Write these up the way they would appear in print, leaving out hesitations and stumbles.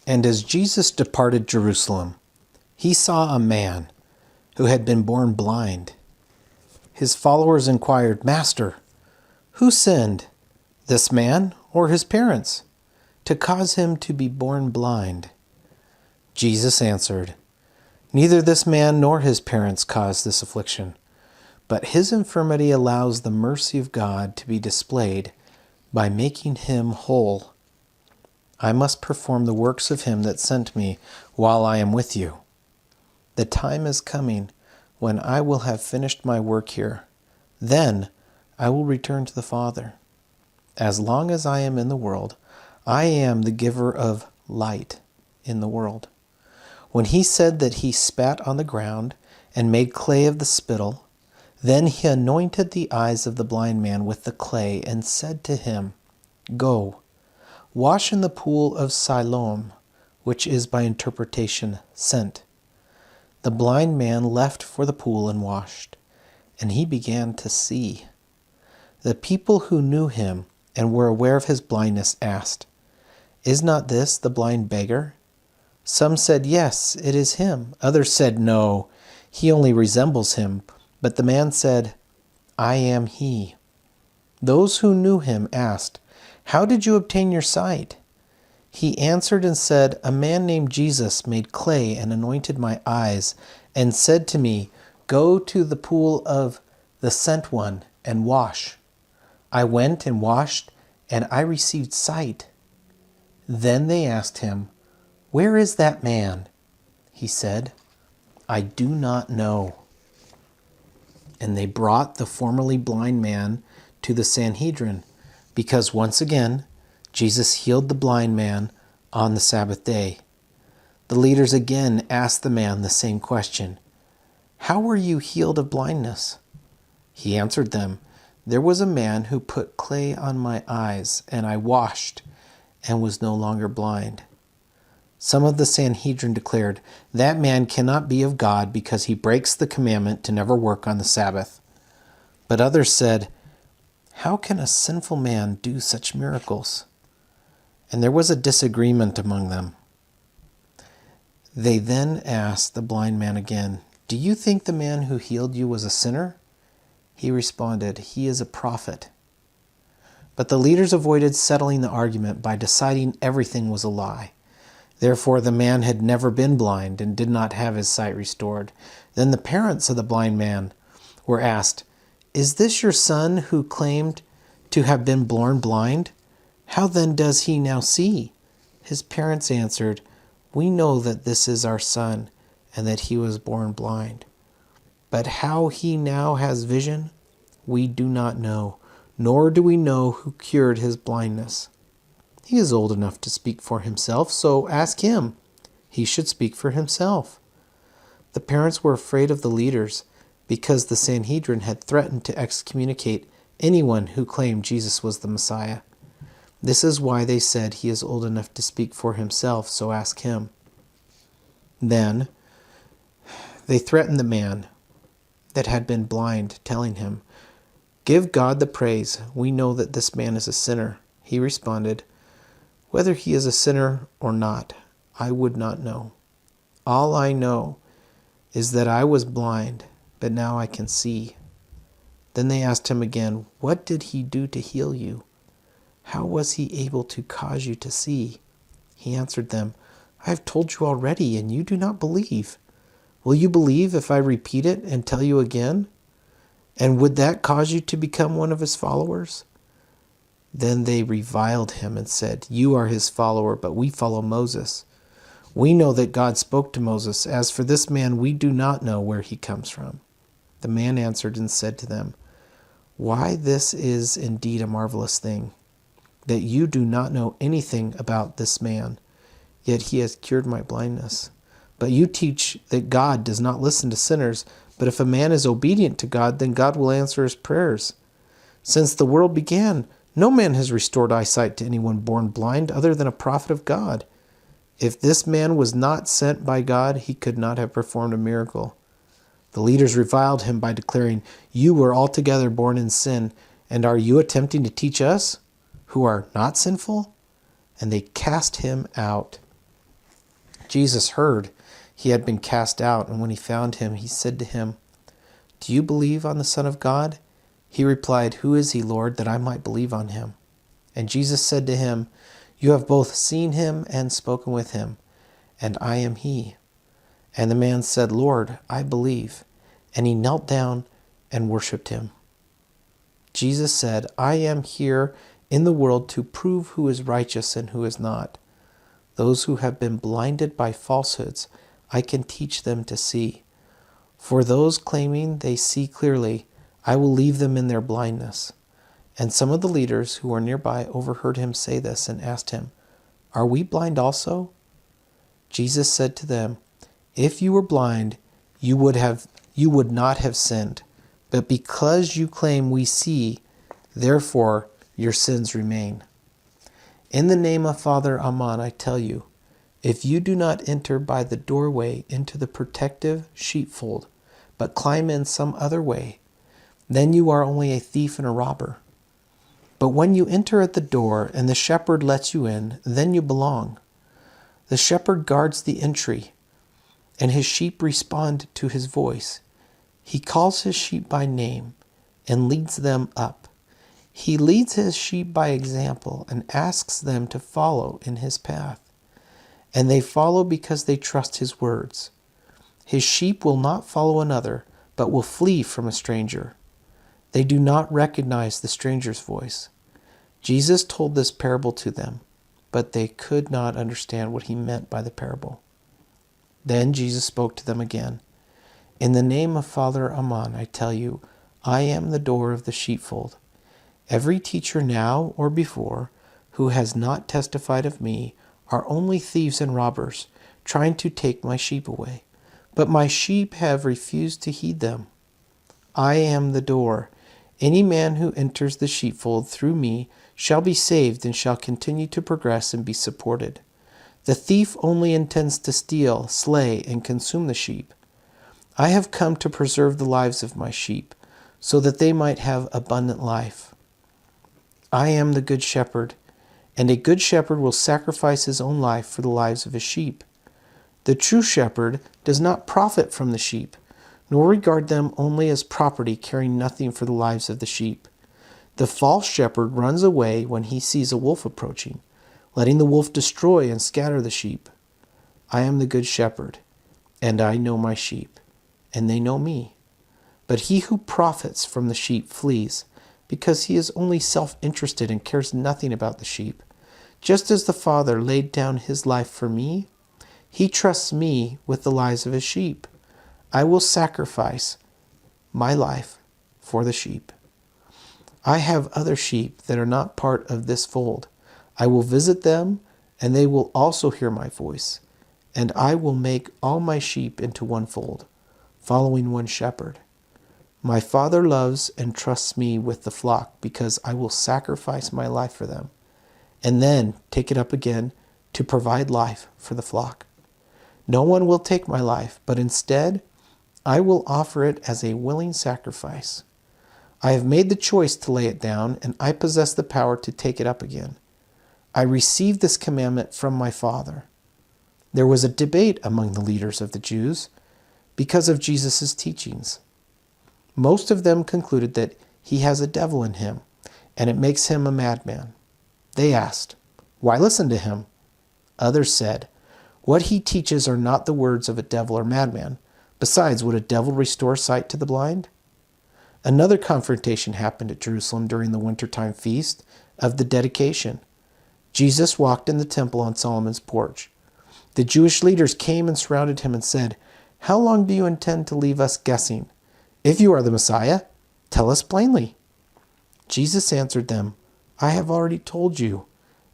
And as Jesus departed Jerusalem, he saw a man who had been born blind. His followers inquired, "Master, who sinned, this man or his parents, to cause him to be born blind?" Jesus answered, "Neither this man nor his parents caused this affliction, but his infirmity allows the mercy of God to be displayed by making him whole. I must perform the works of him that sent me while I am with you. The time is coming when I will have finished my work here. Then I will return to the Father. As long as I am in the world, I am the giver of light in the world." When he said that, he spat on the ground and made clay of the spittle. Then he anointed the eyes of the blind man with the clay and said to him, "Go, wash in the pool of Siloam," which is by interpretation sent. The blind man left for the pool and washed, and he began to see. The people who knew him and were aware of his blindness asked, "Is not this the blind beggar?" Some said, "Yes, it is him." Others said, "No, he only resembles him." But the man said, "I am he." Those who knew him asked, "How did you obtain your sight?" He answered and said, "A man named Jesus made clay and anointed my eyes and said to me, 'Go to the pool of the sent one and wash.' I went and washed, and I received sight." Then they asked him, "Where is that man?" He said, "I do not know." And they brought the formerly blind man to the Sanhedrin, because once again Jesus healed the blind man on the Sabbath day. The leaders again asked the man the same question, "How were you healed of blindness?" He answered them, "There was a man who put clay on my eyes, and I washed, and was no longer blind." Some of the Sanhedrin declared, "That man cannot be of God because he breaks the commandment to never work on the Sabbath." But others said, "How can a sinful man do such miracles?" And there was a disagreement among them. They then asked the blind man again, "Do you think the man who healed you was a sinner?" He responded, "He is a prophet." But the leaders avoided settling the argument by deciding everything was a lie. Therefore the man had never been blind and did not have his sight restored. Then the parents of the blind man were asked, "Is this your son who claimed to have been born blind? How then does he now see?" His parents answered, "We know that this is our son and that he was born blind. But how he now has vision, we do not know, nor do we know who cured his blindness. He is old enough to speak for himself, so ask him. He should speak for himself." The parents were afraid of the leaders because the Sanhedrin had threatened to excommunicate anyone who claimed Jesus was the Messiah. This is why they said, "He is old enough to speak for himself, so ask him." Then they threatened the man that had been blind, telling him, "Give God the praise. We know that this man is a sinner." He responded, "Whether he is a sinner or not, I would not know. All I know is that I was blind, but now I can see." Then they asked him again, "What did he do to heal you? How was he able to cause you to see?" He answered them, "I have told you already, and you do not believe. Will you believe if I repeat it and tell you again? And would that cause you to become one of his followers?" Then they reviled him and said, "You are his follower, but we follow Moses. We know that God spoke to Moses. As for this man, we do not know where he comes from." The man answered and said to them, "Why, this is indeed a marvelous thing, that you do not know anything about this man, yet he has cured my blindness. But you teach that God does not listen to sinners, but if a man is obedient to God, then God will answer his prayers. Since the world began, no man has restored eyesight to anyone born blind other than a prophet of God. If this man was not sent by God, he could not have performed a miracle." The leaders reviled him by declaring, "You were altogether born in sin, and are you attempting to teach us, who are not sinful?" And they cast him out. Jesus heard he had been cast out, and when he found him, he said to him, "Do you believe on the Son of God?" He replied, "Who is he, Lord, that I might believe on him?" And Jesus said to him, "You have both seen him and spoken with him, and I am he." And the man said, "Lord, I believe." And he knelt down and worshipped him. Jesus said, "I am here in the world to prove who is righteous and who is not. Those who have been blinded by falsehoods, I can teach them to see. For those claiming they see clearly, I will leave them in their blindness." And some of the leaders who were nearby overheard him say this and asked him, "Are we blind also?" Jesus said to them, "If you were blind, you would not have sinned. But because you claim we see, therefore your sins remain. In the name of Father Aman, I tell you, if you do not enter by the doorway into the protective sheepfold, but climb in some other way, then you are only a thief and a robber. But when you enter at the door and the shepherd lets you in, then you belong. The shepherd guards the entry, and his sheep respond to his voice. He calls his sheep by name and leads them up. He leads his sheep by example and asks them to follow in his path. And they follow because they trust his words. His sheep will not follow another, but will flee from a stranger. They do not recognize the stranger's voice. Jesus told this parable to them, but they could not understand what he meant by the parable. Then Jesus spoke to them again. In the name of Father Aman, I tell you, I am the door of the sheepfold. Every teacher now or before who has not testified of me are only thieves and robbers, trying to take my sheep away. But my sheep have refused to heed them. I am the door. Any man who enters the sheepfold through me shall be saved and shall continue to progress and be supported. The thief only intends to steal, slay, and consume the sheep. I have come to preserve the lives of my sheep, so that they might have abundant life. I am the good shepherd, and a good shepherd will sacrifice his own life for the lives of his sheep. The true shepherd does not profit from the sheep, nor regard them only as property, caring nothing for the lives of the sheep. The false shepherd runs away when he sees a wolf approaching, letting the wolf destroy and scatter the sheep. I am the good shepherd, and I know my sheep, and they know me. But he who profits from the sheep flees, because he is only self-interested and cares nothing about the sheep. Just as the Father laid down his life for me, he trusts me with the lives of his sheep. I will sacrifice my life for the sheep. I have other sheep that are not part of this fold. I will visit them, and they will also hear my voice. And I will make all my sheep into one fold, following one shepherd. My Father loves and trusts me with the flock, because I will sacrifice my life for them, and then take it up again to provide life for the flock. No one will take my life, but instead I will offer it as a willing sacrifice. I have made the choice to lay it down, and I possess the power to take it up again. I received this commandment from my Father. There was a debate among the leaders of the Jews because of Jesus' teachings. Most of them concluded that he has a devil in him, and it makes him a madman. They asked, "Why listen to him?" Others said, "What he teaches are not the words of a devil or madman. Besides, would a devil restore sight to the blind?" Another confrontation happened at Jerusalem during the wintertime feast of the dedication. Jesus walked in the temple on Solomon's porch. The Jewish leaders came and surrounded him and said, "How long do you intend to leave us guessing? If you are the Messiah, tell us plainly." Jesus answered them, "I have already told you,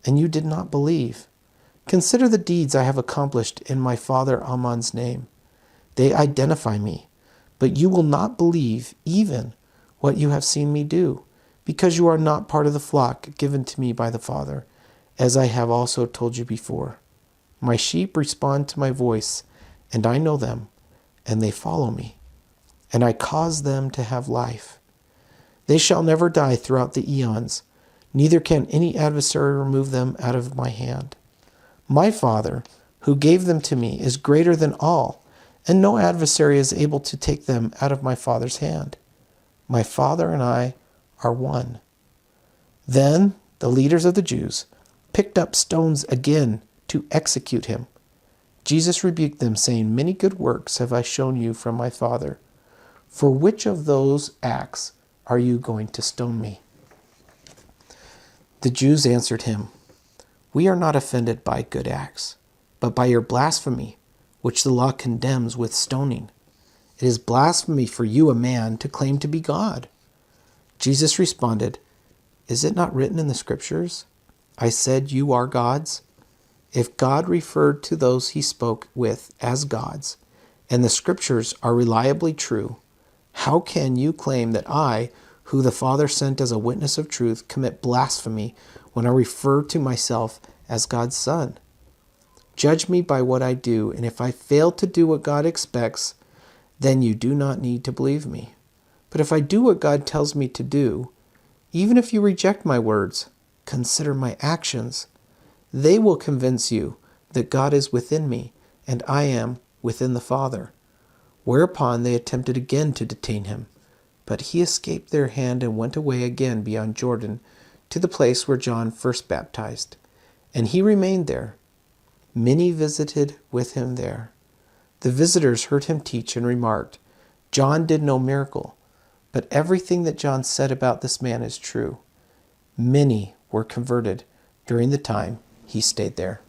and you did not believe. Consider the deeds I have accomplished in my Father Amon's name. They identify me, but you will not believe even what you have seen me do, because you are not part of the flock given to me by the Father, as I have also told you before. My sheep respond to my voice, and I know them, and they follow me, and I cause them to have life. They shall never die throughout the eons, neither can any adversary remove them out of my hand. My Father, who gave them to me is greater than all, and no adversary is able to take them out of my Father's hand. My Father and I are one." Then the leaders of the Jews picked up stones again to execute him. Jesus rebuked them, saying, "Many good works have I shown you from my Father. For which of those acts are you going to stone me?" The Jews answered him, "We are not offended by good acts, but by your blasphemy, which the law condemns with stoning. It is blasphemy for you, a man, to claim to be God." Jesus responded, "Is it not written in the Scriptures, 'I said you are gods'?" If God referred to those he spoke with as gods, and the Scriptures are reliably true, how can you claim that I, who the Father sent as a witness of truth, commit blasphemy when I refer to myself as God's Son? Judge me by what I do, and if I fail to do what God expects, then you do not need to believe me. But if I do what God tells me to do, even if you reject my words, consider my actions. They will convince you that God is within me, and I am within the Father." Whereupon they attempted again to detain him. But he escaped their hand and went away again beyond Jordan to the place where John first baptized. And he remained there. Many visited with him there. The visitors heard him teach and remarked, "John did no miracle, but everything that John said about this man is true." Many were converted during the time he stayed there.